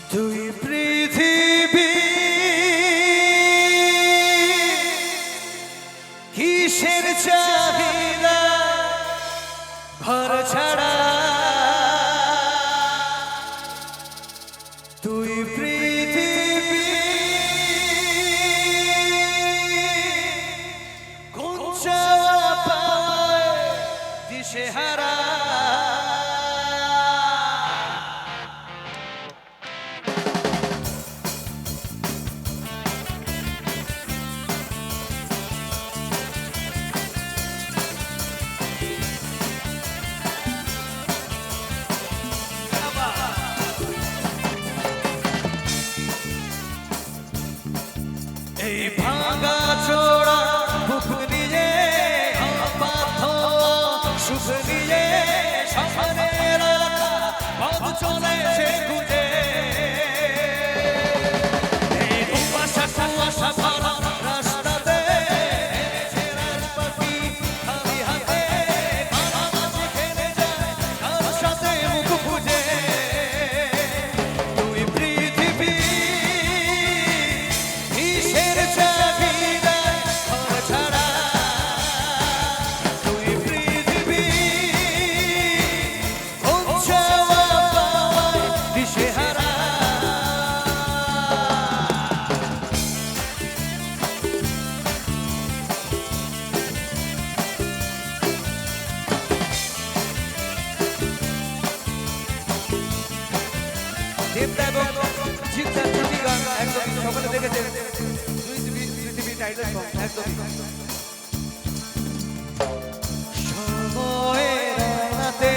তুই পৃথিবী কিসের চাহিদা ভর ছাড়া তুই পৃথিবী কোন চাওয়া পায় দিশেহারা এই ভাঙা চোরা বুক নিয়ে অবাধ্য সুখ নিয়ে স্বপ্নের পথ চলেছে খুঁজে এই কুয়াশা কুয়াশা ভরা রাস্তাতে ছেঁড়ার পাখি খালি হাতে মাঝে খেলে যায় কার সাথে মুখ খুঁজে তুই পৃথিবী কিসের চাহিদা ভর ছাড়া তুই পৃথিবী কোন চাওয়া পাওয়ায় দিশেহারা দেবদা এবং জিৎদার ছবি গান একদমই সকলে দেখেছেন পৃথিবী টাইটেল সং একদমই সময়ের আয়নাতে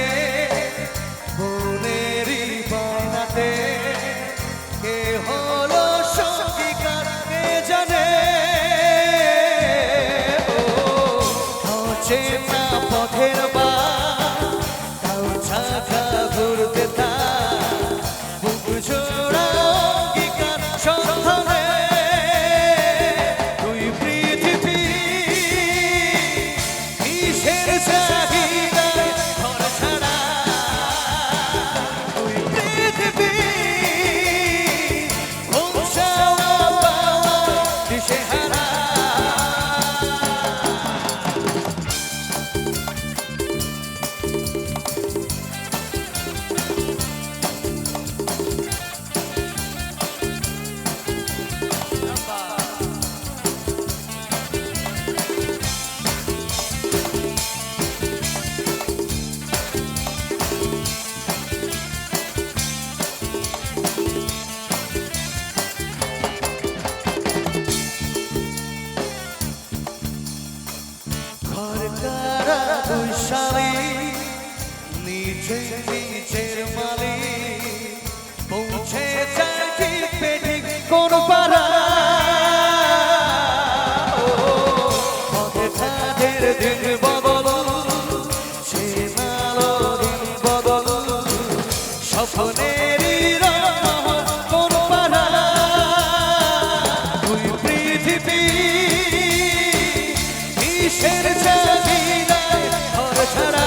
মনেরই বায়নাতে কে হলো সঙ্গীকার কে জানে অচেনা পথের বা তাও ছাকা ঘুরতে থাক বুক জোড়া অঙ্গীকার সন্ধানে তুই পৃথিবী কিসের চাহিদা ভর ছাড়া তুই পৃথিবী কোন চাওয়া পাওয়া দিশেহারা ঘর কারা দুই শালী নিচে নিচের মালিক পৌঁছে যায় ঠিক পেটিক কোন পাড়া পথে তাদের দিন বদল সে ভালো দিন বদল স্বপ্নেরই রঙ কোন পাড়া তুই পৃথিবী কিসের চাহিদা ভর ছাড়া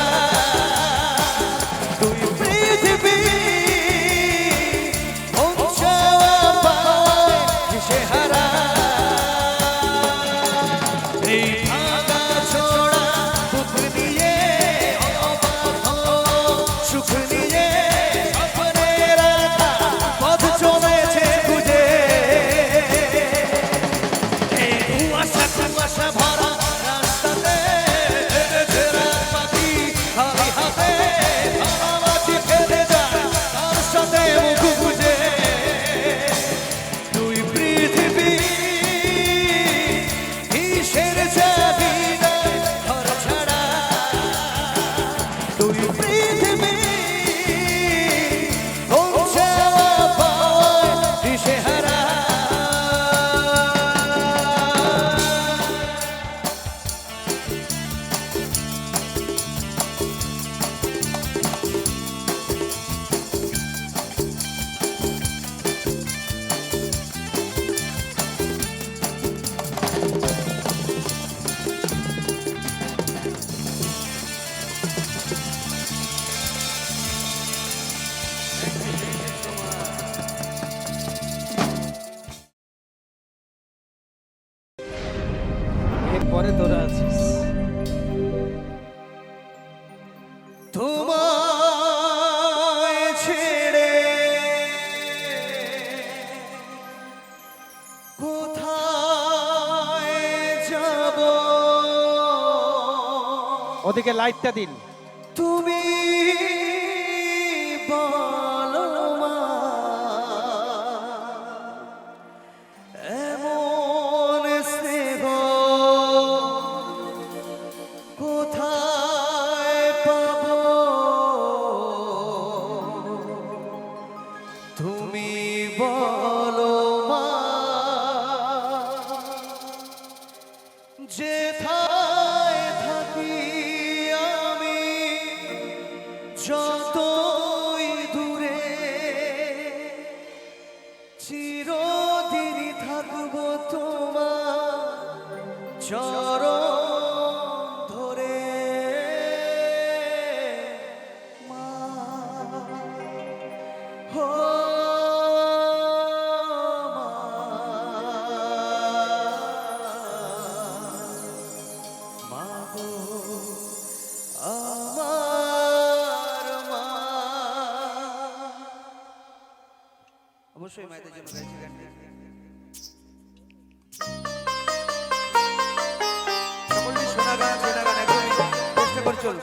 তুই পৃথিবী কোন চাওয়া পাওয়ায় দিশেহারা এই ভাঙা চোরা বুক নিয়ে অবাধ্য সুখ নিয়ে স্বপ্নের ওদিকে লাইটটা দিন। তুমি বলো মা, এমন স্নেহ কোথায় পাবো, তুমি বলো মা, যেথায় থাকি আমি যতই দূরে, চিরদিন থাকবো তোমার চরণ ধরে মা। হো মা, মা গো আমার মা। অবশ্যই মায়েদের জন্য গাইছি গানটি। সকলটি শোনা গান একদমই চেষ্টা করে চল।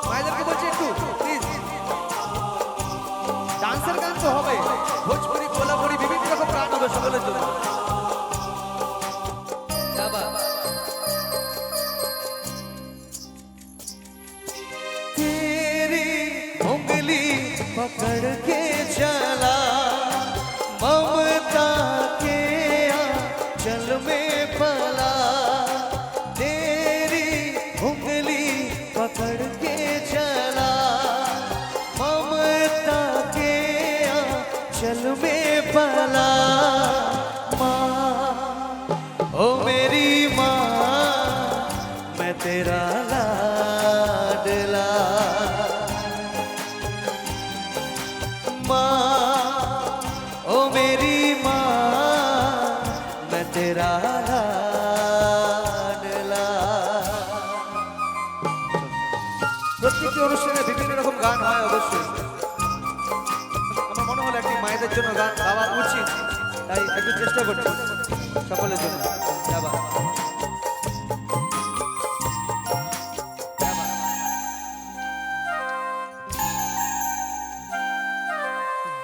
মায়েদেরকে বলছি একটু প্লিজ, ডান্সের গান তো হবে, ভোজপুরি কোলাপুরি বিভিন্ন রকম গান হবে সকলের জন্য। पकड़ के चला ममता के आंचल में पला, तेरी उंगली पकड़ के चला ममता के आंचल में पला। माँ ओ मेरी माँ, मैं तेरा लाडला। माँ ओ मेरी माँ, मैं तेरा लाडला। প্রত্যেকটি অনুষ্ঠানে বিভিন্ন রকম গান হয় অবশ্যই। আমার মনে হলো একটি মায়েদের জন্য গান গাওয়া উচিত, তাই একটু চেষ্টা করছি সকলের জন্য।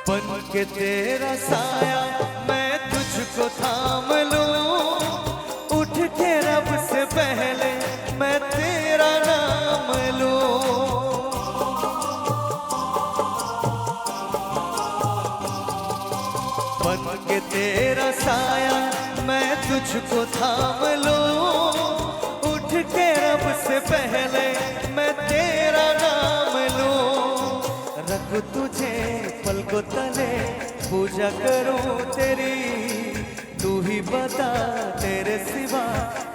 बन के तेरा साया मैं तुझको थाम लूं, उठ के रब से पहले मैं तेरा नाम लूं। बन के तेरा साया मैं तुझको थाम लूं, उठ के रब से पहले मैं तेरा नाम लूं। रख तुझे पलकों तले पूजा करूं तेरी, तू ही बता तेरे सिवा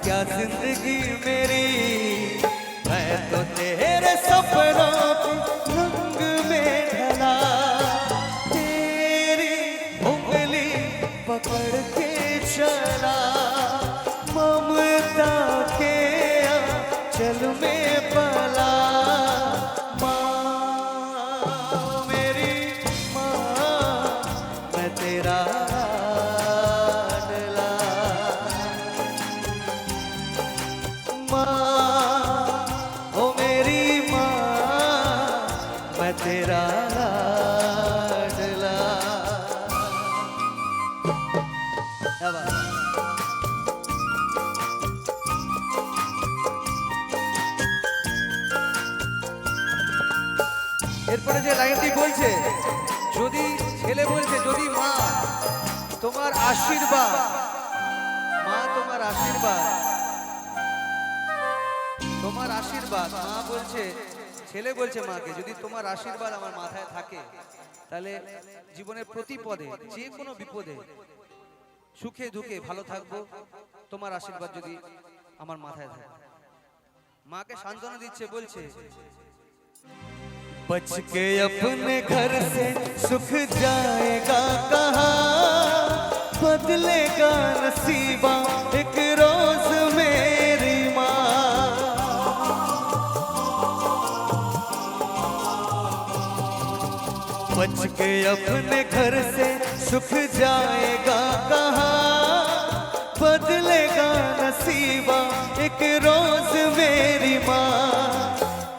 क्या जिंदगी मेरी। मैं तो तेरे सपनों के रंग में ढला, तेरी उंगली पकड़ के चला ममता के आंचल में पला। तेरा लाडला। माँ ओ मेरी माँ, मैं तेरा लाडला। এরপরে যে লাইনটি বলছে, যদি ছেলে বলছে যদি মা তোমার আশীর্বাদ, মা তোমার আশীর্বাদ, তোমার আশীর্বাদ। মা বলছে, ছেলে বলছে মাকে, যদি তোমার আশীর্বাদ আমার মাথায় থাকে তাহলে জীবনের প্রতি পদে যে কোনো বিপদে সুখে দুঃখে ভালো থাকবো, তোমার আশীর্বাদ যদি আমার মাথায় থাকে। মাকে সান্ত্বনা দিচ্ছে, বলছে बच के अपने घर से सुख जाएगा कहाँ, बदलेगा नसीबा एक रोज मेरी माँ। बच बच के अपने घर से सुख जाएगा कहाँ, बदलेगा नसीबा एक रोज मेरी माँ।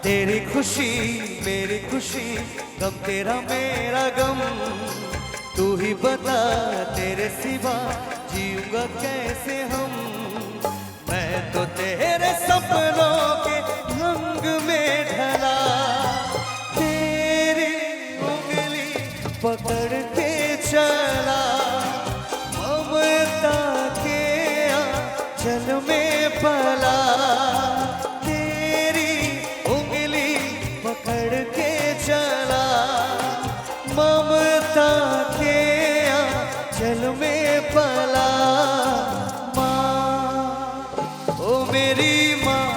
तेरी खुशी मेरी खुशी, गम तेरा मेरा गम, तू ही बता तेरे सिवा जीऊंगा कैसे हम। मैं तो तेरे सपनों के रंग में ढला, तेरी उंगली पकड़ के चला, ममता के आंचल में पला। तेरी उंगली पकड़ के चला, ममता के आंचल में पला। मेरी माँ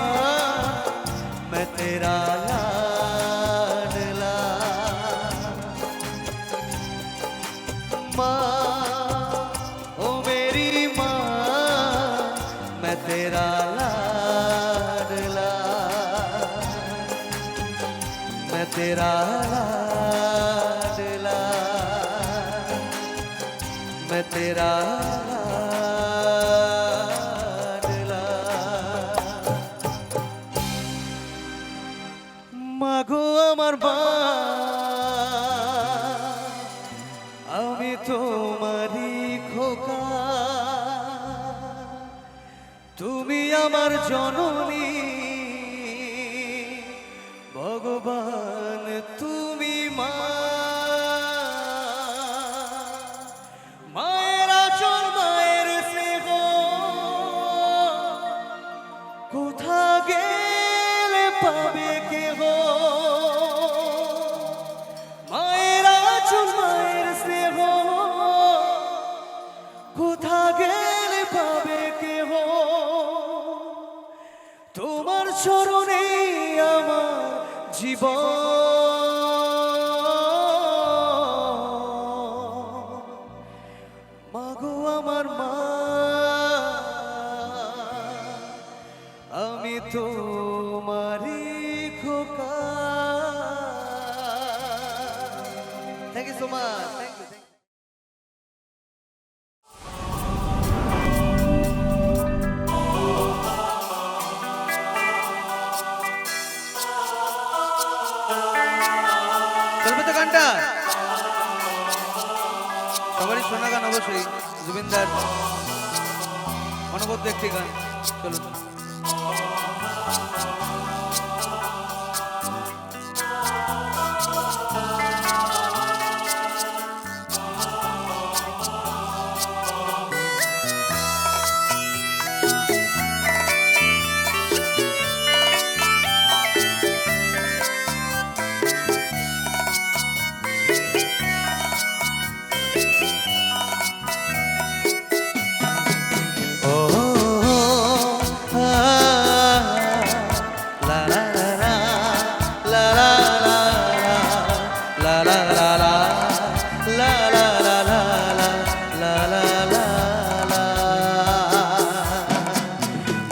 मैं तेरा लाडला, माँ ओ मेरी माँ मैं तेरा लाडला, मैं तेरा लाडला, मैं तेरा মাগো আমার মা, আমি তোমারই খোকা, তুমি আমার জননী, ভগবান তুমি মা। মায়ের আচল মায়ের স্নেহ কোথা গেলে পাবে কেহ, মায়ের আচল মায়ের স্নেহ কোথা গেলে পাবে কেহ। তোমার চরণে আমার জীবন, মাগো আমার মা, আমি তোমারই খোকা। Thank you so much, thank you. চলবে তো গানটা? সবারই শোনা গান অবশ্যই, জুবিনদার অনবদ্য একটি গান। চলুন।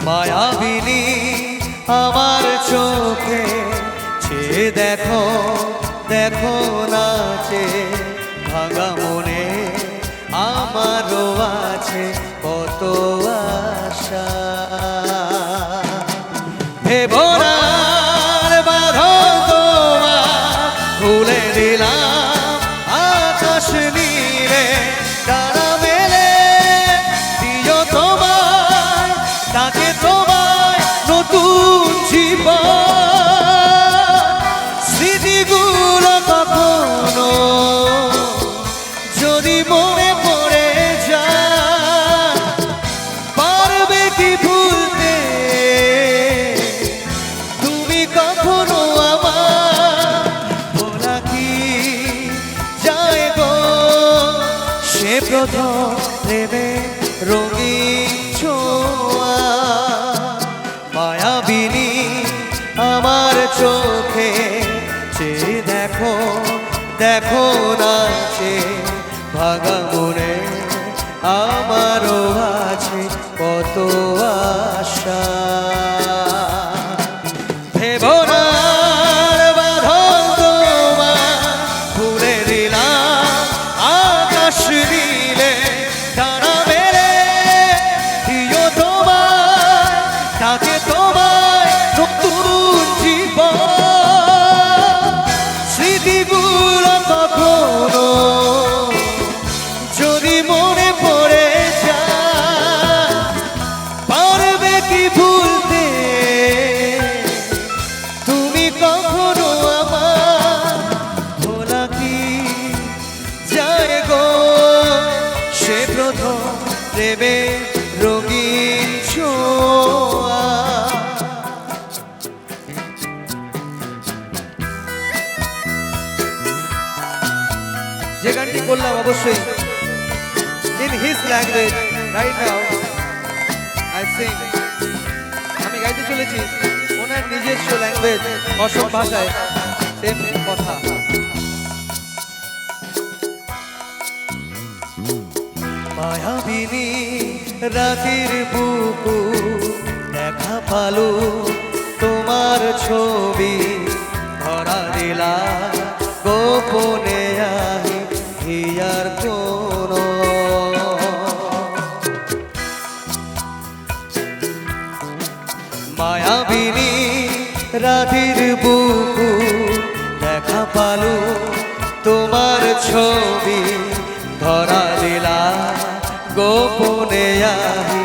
মায়াবিনী আমার চোখে চেয়ে দেখো দেখো নাচে, ভাঙা মনে আমারও আছে কত আশা। ভেবনার বাঁধন তোমার খুলে দিলাম আকাশ নীলে, ডানা মেলে দিও তোমায়, ডাকে তোমায় নতুন জীবন। স্মৃতিগুলো কখনো যদি মনে পড়ে যায়, পারবে কি ভুলতে তুমি কখনো আমার। ভোলা কি যায় গো সে প্রথম প্রেমে রঙিন ছোঁয়া। মায়াবিনী আমার চোখে চেয়ে দেখো দেখো নাচে, ভাঙা মনে আমারও আছে কত আশা। ভেবনার বাঁধন তোমার খুলে দিলাম থাকে তোমায় নতুন জীবন, স্মৃতিগুলো কখনো যদি মনে পড়ে যায়, পারবে কি ভুলতে তুমি কখনো আমার, ভোলা কি যায় গো সে প্রথম প্রেমে রঙিন ছোঁয়া। যে গানটি করলাম অবশ্যই in his language, right now I sing, আমি গাইতে চলেছি ওনার নিজস্ব ল্যাঙ্গুয়েজ, অসম ভাষায় সেম কথা। মায়াবিনী রাতের বুকু দেখা পালো তোমার ছবি, ধরা দিলা গোপনে আহি হিয়ার কোনো। মায়াবিনী রাতের বুকু দেখা পালো তোমার ছবি, ধরা দিলা গোপনে আহি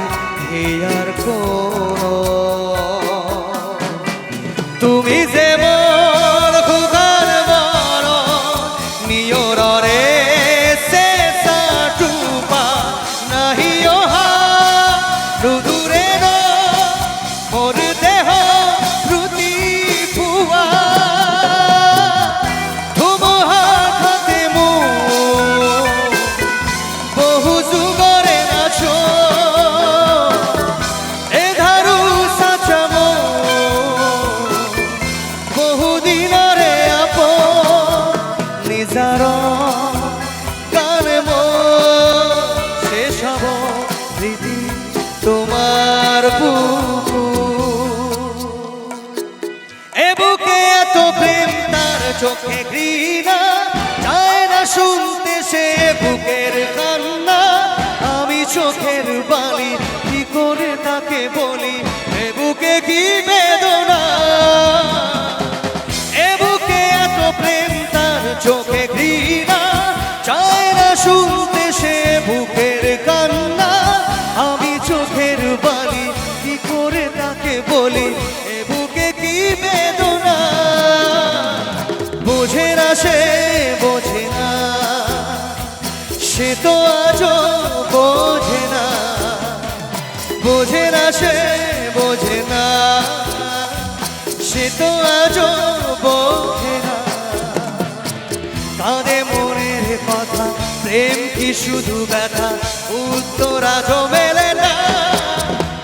হিয়ার কোনো। তুমি যে মোর খুগার বড় নিয়রে সে সাটুপা নাহি ওহা রুদুরে মোর দেহ প্রতি ফুয়া, ধুমহার হাতে মো বহু যুগরে নাচো এ ধারু সাচামো বহু দিনরে আপ নিজার গানে মো শেষ হব স্মৃতি তোমার বুকু। এ বুকে এত প্রেম তার চোখে ঘৃণা, চায় না শুনতে সে বুকের কান্না, আমি চোখের বালি কি করে তাকে বলি এ বুকে কি বেদনা। এ বুকে এত প্রেম তার চোখে ঘৃণা, চায় না শুনতে সে বুকের কান্না, আমি চোখের বালি কি করে তাকে বলি এ বুকে কি বেদনা। বোঝে না সে বোঝে না, সে তো আজও বোঝে না, বোঝে না সে বোঝে না, সে তো আজও বোঝে না। কাঁদে মনের কথা প্রেম কি শুধু ব্যথা, উত্তর আজও মেলে না,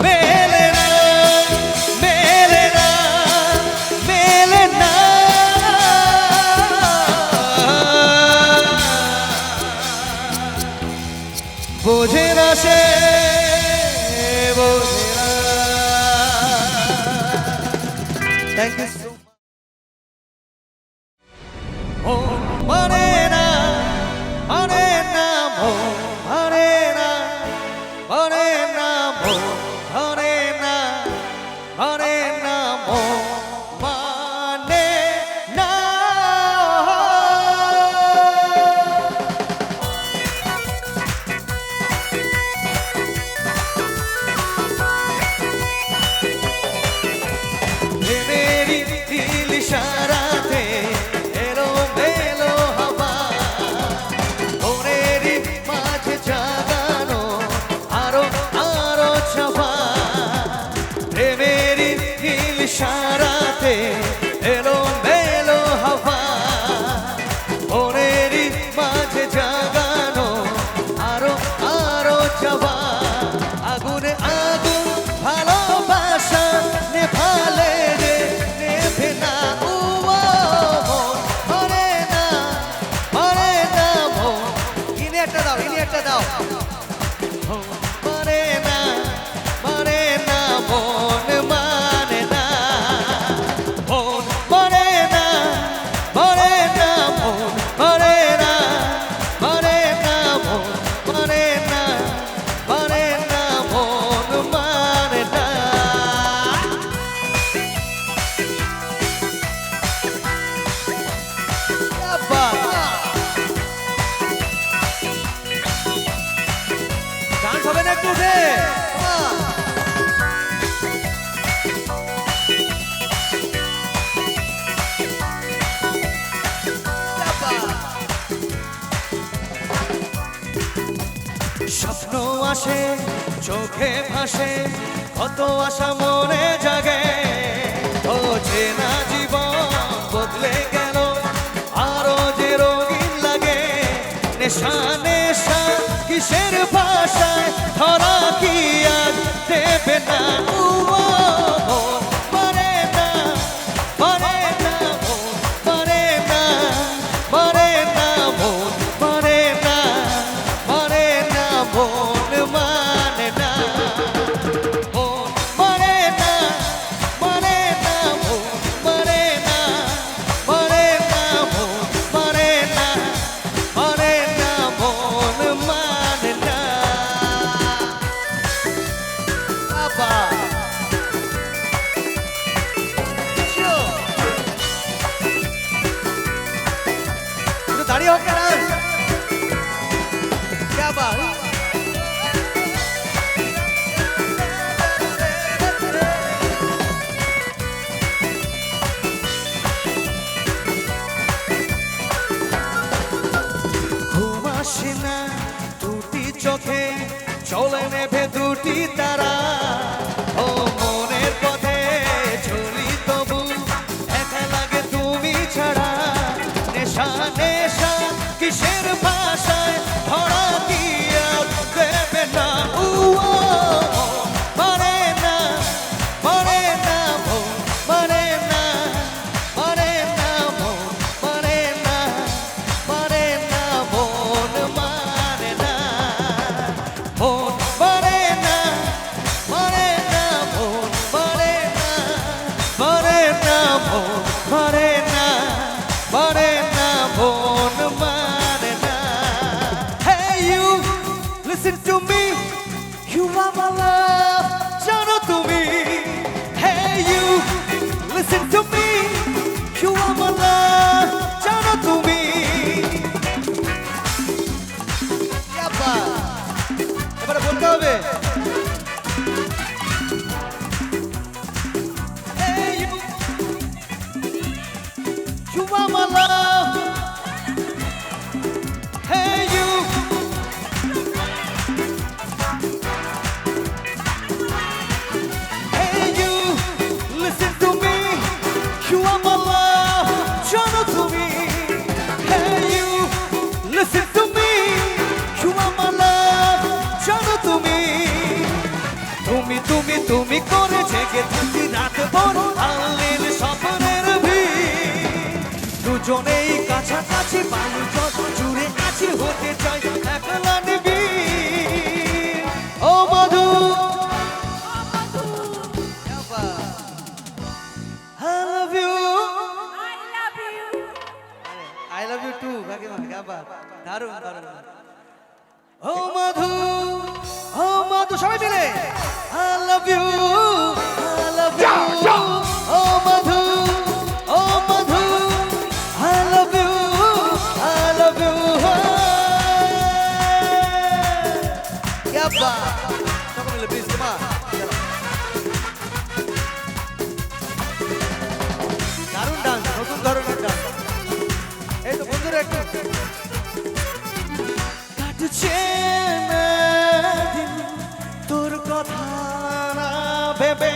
মেলে না, মেলে না, মেলে না। বোঝে না সে বোঝে না। Thank you so much. মানে না, মানে না, মানে না, মানে না, মানে না, মানে না, মানে না। মেরি দিল ইশারাতে এলো মেলো হাওয়া, ওরেরি মাঝে জাগানো আরো আরো চাওয়া। প্রেমেরি দিল ইশারাতে এলো মেলো হাওয়া, ওরেরি মাঝে জাগানো আরো আরো চাওয়া। আগুনে আগুন ভালোবাসা নেভালে রে নেভে না, মরে না, মরে না মন। ইনি একটা দাও, ইনি একটা দাও। মরে না, মরে না মন, মানে না মন, আসে চোখে ভাসে, কত আশা মনে জাগে। ও চেনা জীবন বদলে গেল, আরো যে রঙিন লাগে। নেশা নেশা কিসের ভাষায়, ধরা কি আজ দেবে না। মরে না, মরে না, মরে না, মরে না, মরে না, মরে না, মন মানে না। মরে না, মরে না, মরে না, মরে না, মরে না, মরে না, মন মানে না। বাবা दाढ़ी हो क्या क्या बात। ঘুম আসে না দুটি চোখে, চলে নেভে দুটি তারা। ও মনের পথে চলি তবু একা লাগে তুমি ছাড়া। নেশা নেশা কিসের ভাষায়, ধরা কি আর দেবে না। মরে না, মরে না, মরে না, মরে না, মরে না, মরে না, মন মানে না। মন মরে না, মরে না, মন মরে না, মরে না, মন মরে না, মরে না, মন মানে না। Hey you, listen to me, you are my love, জানো তুমি। Hey you, listen to me, you are my love, জানো তুমি। এবারে বলতে হবে। Hey you, you are my love. Hey you, hey you, listen to me, you are my love, জানো তুমি। Hey you, listen to me, you are my love, জানো তুমি। তুমি তুমি তুমি করে জেগে থাকি রাত ভোর, আলের স্বপ্নের ভিড়। দুজনেই কাছাকাছি, বালু যত জুড়ে আছি, হতে চাই একলা নিবি। ও মধু, I love you, I love you too কাকিমা, क्या बात, দারুণ দারুণ। ও মধু, ও মধু, সবাই মিলে I love you, I love you, O Madhu, O Madhu, I love you, I love you, क्या बात, সবাই মিলে প্লিজ মা। দারুণ ডান্স, নতুন ধরনের ডান্স। এই তো বন্ধুরা একটু কাটছে না দিন তোর কথা না ভেবে,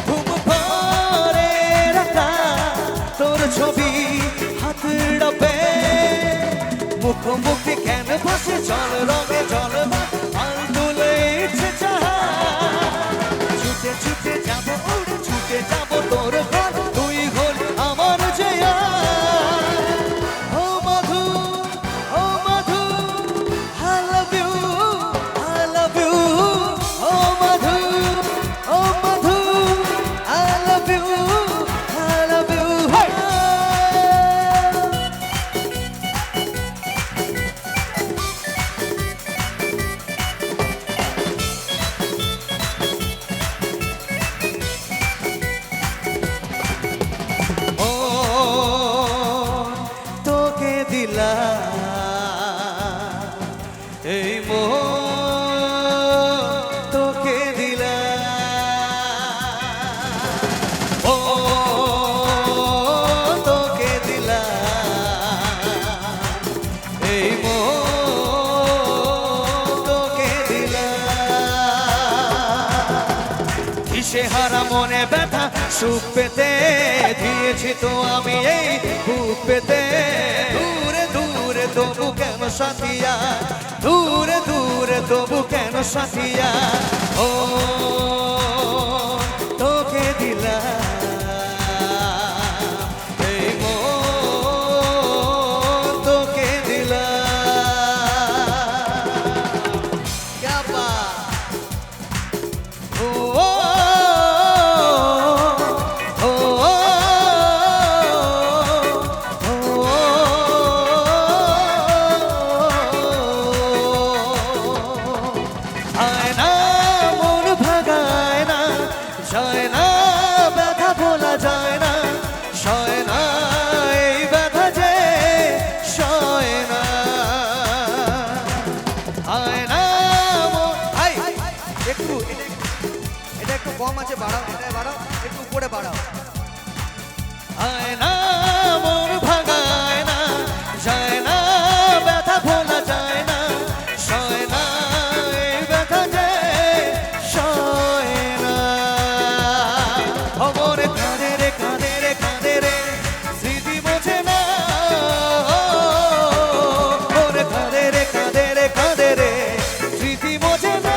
ঘুম ভরে রাখা তোর ছবি হাতে ডাবে। মুখোমুখি কেন বসে জল রঙে জল আর তুলে ইচ্ছে চাহা। ছুটে ছুটে যাবো, উড়ে ছুটে যাবো তোর ঘর, তুই হল আমার জয়া। ও মধু, ও মধু, I love you, I love you, O Madhu, O Madhu, I love you, I love you, hey! মনে ব্যথা সুখ পেতে দিয়েছি তো আমি এই বুক পেতে দূরে দূরে তবু কেন সাথিয়া দূরে দূরে তবু কেন সাথিয়া ও তোকে দিলাম এই মন তোকে দিলাম क्या बात ओ ओ आए ना मन भागाए ना जाए ना ব্যথা ভোলা যায় না সয় না এই ব্যথা যে সয় না আয় না ভাই একটু এটা একটু কম আছে, বাড়াও, এটা বাড়াও, একটু উপরে বাড়াও। আয় না মন ভাগায় না যায় না ব্যথা ভোলা যায় না সয় না এই ব্যথা যে সয় না অমরে কাঁদে রে কাঁদে রে কাঁদে রে স্মৃতি বোঝে না ওরে কাঁদে রে কাঁদে রে কাঁদে রে স্মৃতি বোঝে না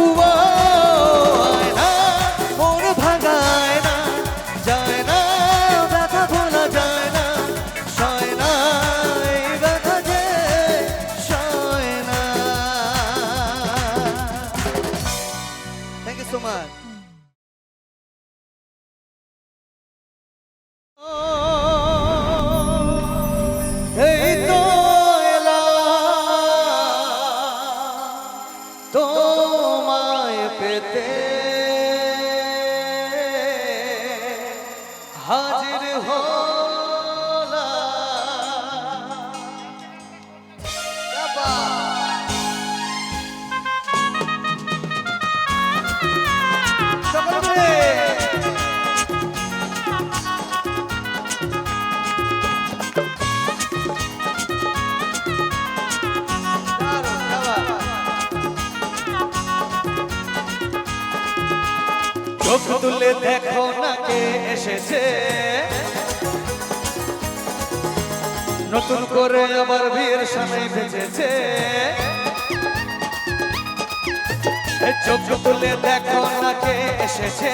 উয়া আয় না মন ভাগায় না যায় না ব্যথা ভোলা যায় না সয় না এই ব্যথা যে সয় না থ্যাংক ইউ সো মাচ। এই তো এলাম তোমায় পেতে হাজির হলাম क्या बात। সকলে মিলে। দারুণ, क्या बात। চোখ তুলে দেখো না কে এসেছে নতুন করে আবার বিয়ের সময় বেঁচেছে চোখ তুলে দেখো না কে এসেছে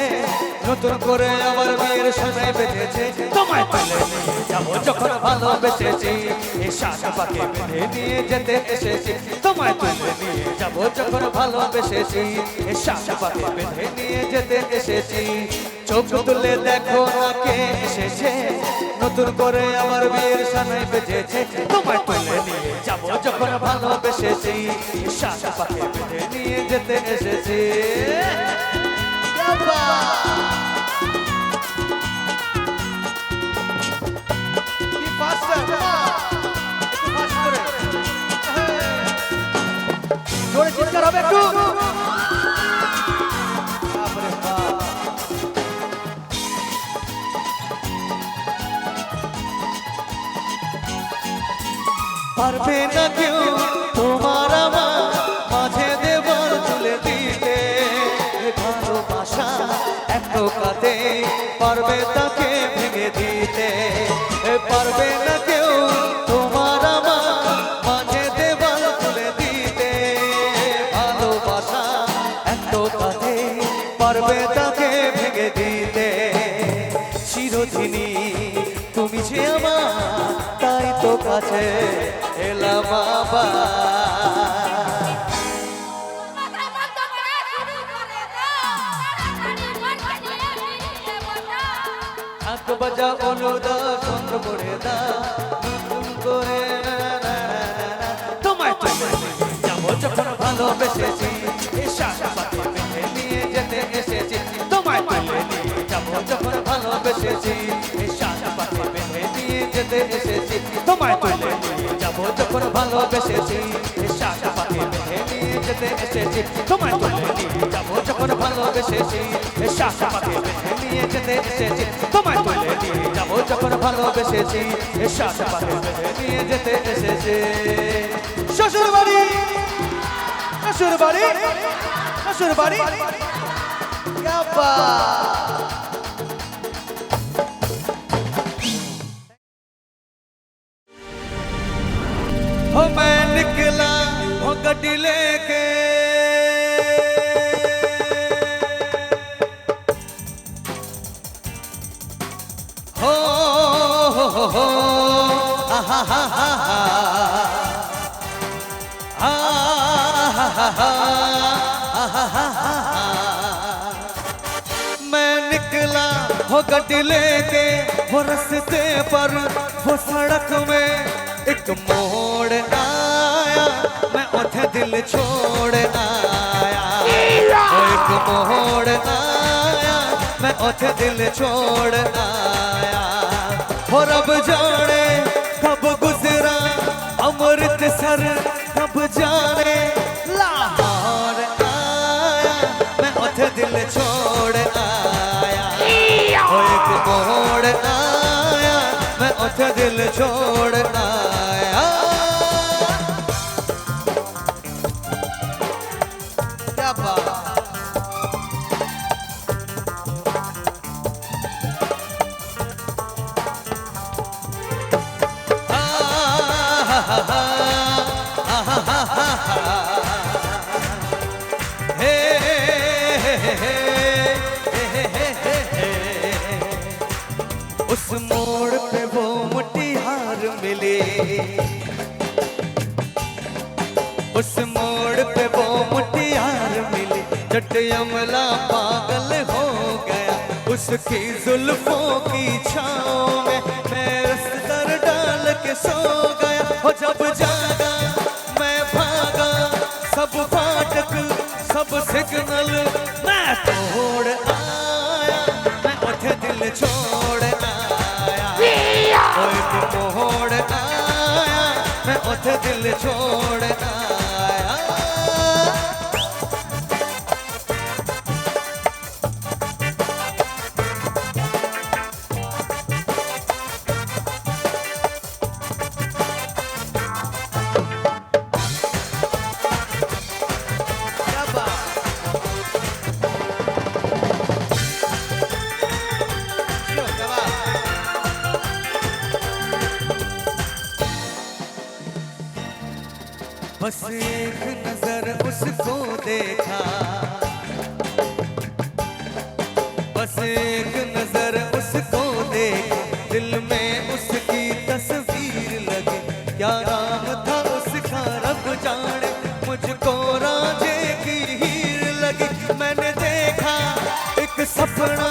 নতুন করে আবার বিয়ের সময় বেঁচেছে তোমায় তুলে নিয়ে যাবো যখন ভালোবেসেছি এই শাখা পাখি বেঁধে নিয়ে যেতে এসেছি তোমায় তুলে নিয়ে যাবো যখন ভালোবেসেছি এই শাখা পাখি বেঁধে নিয়ে যেতে এসেছি চোখ তুলে দেখো না কে এসেছে নতুন করে আবার বিয়ের সময় বেঁচেছে তোমায় তুলে নিয়ে যাবো যখন ভালোবেসেছি এই শাখা পাখি বেঁধে নিয়ে যেতে এসেছি क्या बात। কি faster, come on। একটু fast করে। জোরে চিৎকার হবে একটু। বাপরে বাপ। পারবে না কেউ তোমার আমার মাঝে দেওয়াল তুলে দিতে এ ভালোবাসা এত কাঁদে পারবে তাকে ভেঙে দিতে পারবে না কেউ তোমার আমার মাঝে দেওয়াল তুলে দিতে ভালোবাসা এত কাঁদে পারবে তাকে ভেঙে দিতে চিরদিনই তুমি যে আমার তাই তো কাছে এলাম বাবা আঁক বাজা অনুদা সঙ্গ করে দা নতুন করে তোমায় তুলে যাবো যখন ভালোবেসেছি এই শাখা পাখি বেঁধে নিয়ে যেতে এসেছি তোমায় তুলে নিয়ে যাবো যখন ভালোবেসেছি এই শাখা পাখি বেঁধে নিয়ে যেতে এসেছি তোমায় তুলে নিয়ে যাবো যখন ভালোবেসেছি এই শাখা পাখি বেঁধে নিয়ে যেতে এসেছি তোমায় তুলে নিয়ে যাবো যখন ভালোবেসেছি এই শাখা পাখি বেঁধে নিয়ে যেতে এসেছি তোমায় তুলে নিয়ে যাবো যখন ভালোবেসেছি এই শাখা পাখি বেঁধে নিয়ে যেতে এসেছি শ্বশুর বাড়ি শ্বশুর বাড়ি শ্বশুর বাড়ি क्या बात। हो मैं निकला हो गड्डी लेके हो आहा हा हा मैं निकला हो गड्डी लेके वो रास्ते पर वो सड़क में एक मोड़ आया मैं उठे दिल छोड़ आया वो एक मोड़ आया मैं उठे दिल छोड़ आया और अब जाने कब गुजरा अमृतसर कब जाने लाहौर आया मैं उठे दिल छोड़ आया वो एक मोड़ आया मैं उठे दिल छोड़ आया क्या बात। उस मोड़ पे वो मुट्ठीहार मिले उस मोड़ पे वो मुट्ठीहार मिले जट अमला पागल हो गया उसकी जुल्फों की छाँव में मैं रस्तर डाल के सो गया वो जब जागा मैं भागा सब फाटक सब सिग्नल मैं तोड़ आया मैं उठे दिल छोड़ आया वो एक मोड़ आया मैं उठे दिल छोड़ आया क्या बात। क्यों, क्या बात। बस एक नजर उसको देखा बस एक नजर उसको देखा दिल में उसकी तस्वीर लगी क्या नाम था उसका रब जाने मुझको राजे की हीर लगी मैंने देखा एक सपना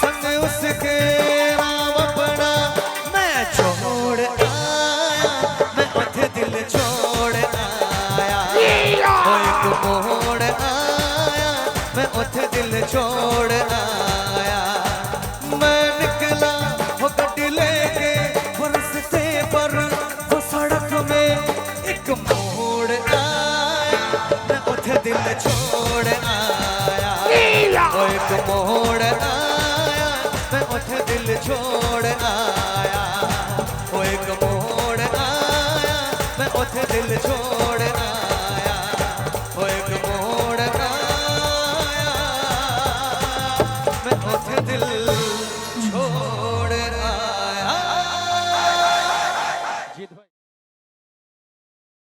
संग उसके नाम अपना मैं छोड़ आया मैं उठे दिल छोड़ आया वो एक मोड़ आया मैं उठे दिल छोड़ आया मैं निकला वो गड्डी लेके वो रास्ते पर वो सड़क में एक मोड़ आया मैं उठे दिल छोड़ आया वो एक मोड़ आया मैं उठे दिल छोड़ आया वो एक मोड़ आया मैं उठे दिल छोड़ आया